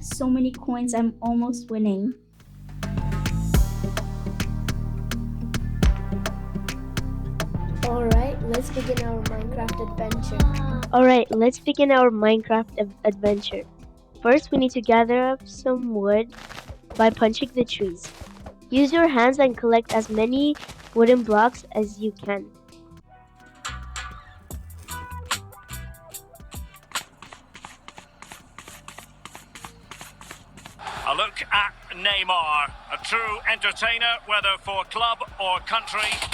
so many coins, I'm almost winning. Alright, let's begin our Minecraft adventure. First, we need to gather up some wood by punching the trees. Use your hands and collect as many wooden blocks as you can. A look at Neymar, a true entertainer, whether for club or country.